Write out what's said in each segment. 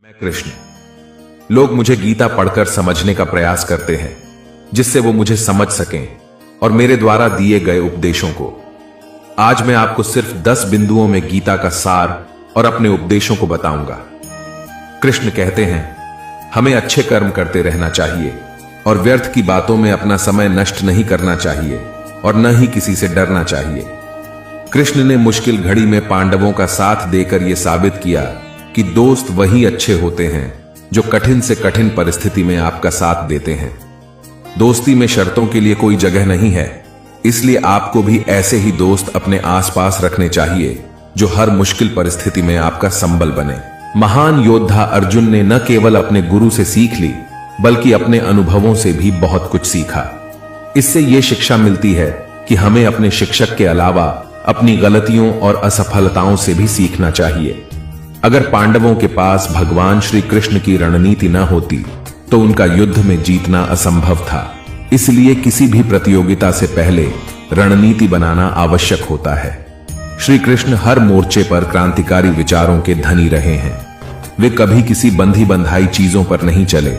मैं कृष्ण। लोग मुझे गीता पढ़कर समझने का प्रयास करते हैं जिससे वो मुझे समझ सकें और मेरे द्वारा दिए गए उपदेशों को। आज मैं आपको सिर्फ 10 बिंदुओं में गीता का सार और अपने उपदेशों को बताऊंगा। कृष्ण कहते हैं, हमें अच्छे कर्म करते रहना चाहिए और व्यर्थ की बातों में अपना समय नष्ट नहीं करना चाहिए और न ही किसी से डरना चाहिए। कृष्ण ने मुश्किल घड़ी में पांडवों का साथ देकर यह साबित किया कि दोस्त वही अच्छे होते हैं जो कठिन से कठिन परिस्थिति में आपका साथ देते हैं। दोस्ती में शर्तों के लिए कोई जगह नहीं है, इसलिए आपको भी ऐसे ही दोस्त अपने आसपास रखने चाहिए जो हर मुश्किल परिस्थिति में आपका संबल बने। महान योद्धा अर्जुन ने न केवल अपने गुरु से सीख ली बल्कि अपने अनुभवों से भी बहुत कुछ सीखा। इससे यह शिक्षा मिलती है कि हमें अपने शिक्षक के अलावा अपनी गलतियों और असफलताओं से भी सीखना चाहिए। अगर पांडवों के पास भगवान श्री कृष्ण की रणनीति न होती तो उनका युद्ध में जीतना असंभव था। इसलिए किसी भी प्रतियोगिता से पहले रणनीति बनाना आवश्यक होता है। श्री कृष्ण हर मोर्चे पर क्रांतिकारी विचारों के धनी रहे हैं। वे कभी किसी बंधी बंधाई चीजों पर नहीं चले।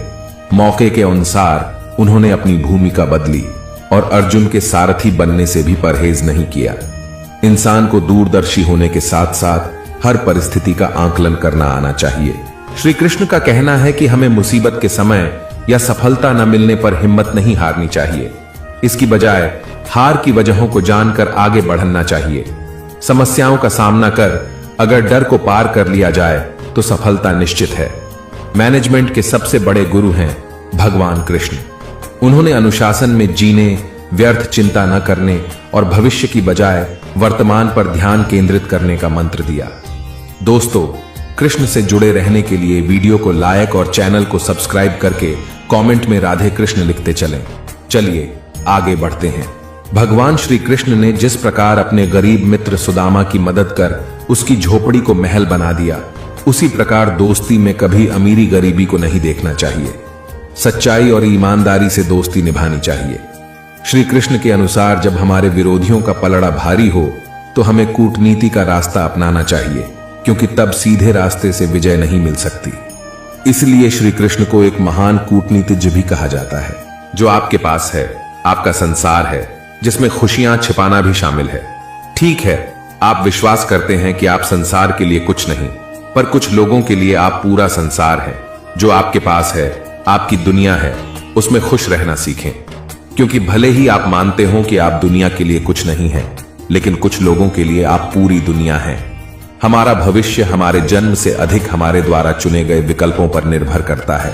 मौके के अनुसार उन्होंने अपनी भूमिका बदली और अर्जुन के सारथी बनने से भी परहेज नहीं किया। इंसान को दूरदर्शी होने के साथ साथ हर परिस्थिति का आकलन करना आना चाहिए। श्री कृष्ण का कहना है कि हमें मुसीबत के समय या सफलता न मिलने पर हिम्मत नहीं हारनी चाहिए। इसकी बजाय हार की वजहों को जानकर आगे बढ़ना चाहिए। समस्याओं का सामना कर अगर डर को पार कर लिया जाए तो सफलता निश्चित है। मैनेजमेंट के सबसे बड़े गुरु हैं भगवान कृष्ण। उन्होंने अनुशासन में जीने, व्यर्थ चिंता न करने और भविष्य की बजाय वर्तमान पर ध्यान केंद्रित करने का मंत्र दिया। दोस्तों, कृष्ण से जुड़े रहने के लिए वीडियो को लाइक और चैनल को सब्सक्राइब करके कमेंट में राधे कृष्ण लिखते चलें। चलिए आगे बढ़ते हैं। भगवान श्री कृष्ण ने जिस प्रकार अपने गरीब मित्र सुदामा की मदद कर उसकी झोपड़ी को महल बना दिया, उसी प्रकार दोस्ती में कभी अमीरी गरीबी को नहीं देखना चाहिए। सच्चाई और ईमानदारी से दोस्ती निभानी चाहिए। श्री कृष्ण के अनुसार जब हमारे विरोधियों का पलड़ा भारी हो तो हमें कूटनीति का रास्ता अपनाना चाहिए, क्योंकि तब सीधे रास्ते से विजय नहीं मिल सकती। इसलिए श्री कृष्ण को एक महान कूटनीतिज्ञ भी कहा जाता है। जो आपके पास है आपका संसार है, जिसमें खुशियां छिपाना भी शामिल है। ठीक है, आप विश्वास करते हैं कि आप संसार के लिए कुछ नहीं, पर कुछ लोगों के लिए आप पूरा संसार है। जो आपके पास है, आपकी दुनिया है, उसमें खुश रहना सीखें, क्योंकि भले ही आप मानते हो कि आप दुनिया के लिए कुछ नहीं है, लेकिन कुछ लोगों के लिए आप पूरी दुनिया हैं। हमारा भविष्य हमारे जन्म से अधिक हमारे द्वारा चुने गए विकल्पों पर निर्भर करता है।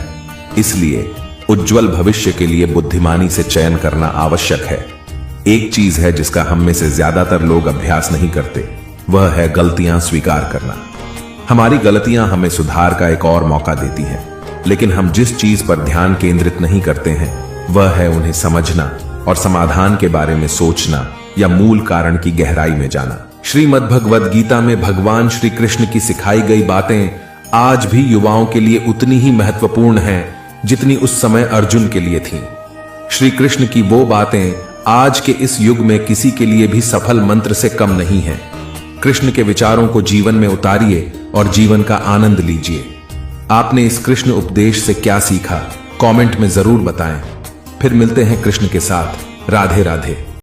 इसलिए उज्जवल भविष्य के लिए बुद्धिमानी से चयन करना आवश्यक है। एक चीज है जिसका हम में से ज्यादातर लोग अभ्यास नहीं करते, वह है गलतियां स्वीकार करना। हमारी गलतियां हमें सुधार का एक और मौका देती हैं, लेकिन हम जिस चीज पर ध्यान केंद्रित नहीं करते हैं वह है उन्हें समझना और समाधान के बारे में सोचना या मूल कारण की गहराई में जाना। श्रीमद् भगवद गीता में भगवान श्री कृष्ण की सिखाई गई बातें आज भी युवाओं के लिए उतनी ही महत्वपूर्ण हैं जितनी उस समय अर्जुन के लिए थीं। श्री कृष्ण की वो बातें आज के इस युग में किसी के लिए भी सफल मंत्र से कम नहीं हैं। कृष्ण के विचारों को जीवन में उतारिए और जीवन का आनंद लीजिए। आपने इस कृष्ण उपदेश से क्या सीखा, कमेंट में जरूर बताएं। फिर मिलते हैं कृष्ण के साथ। राधे राधे।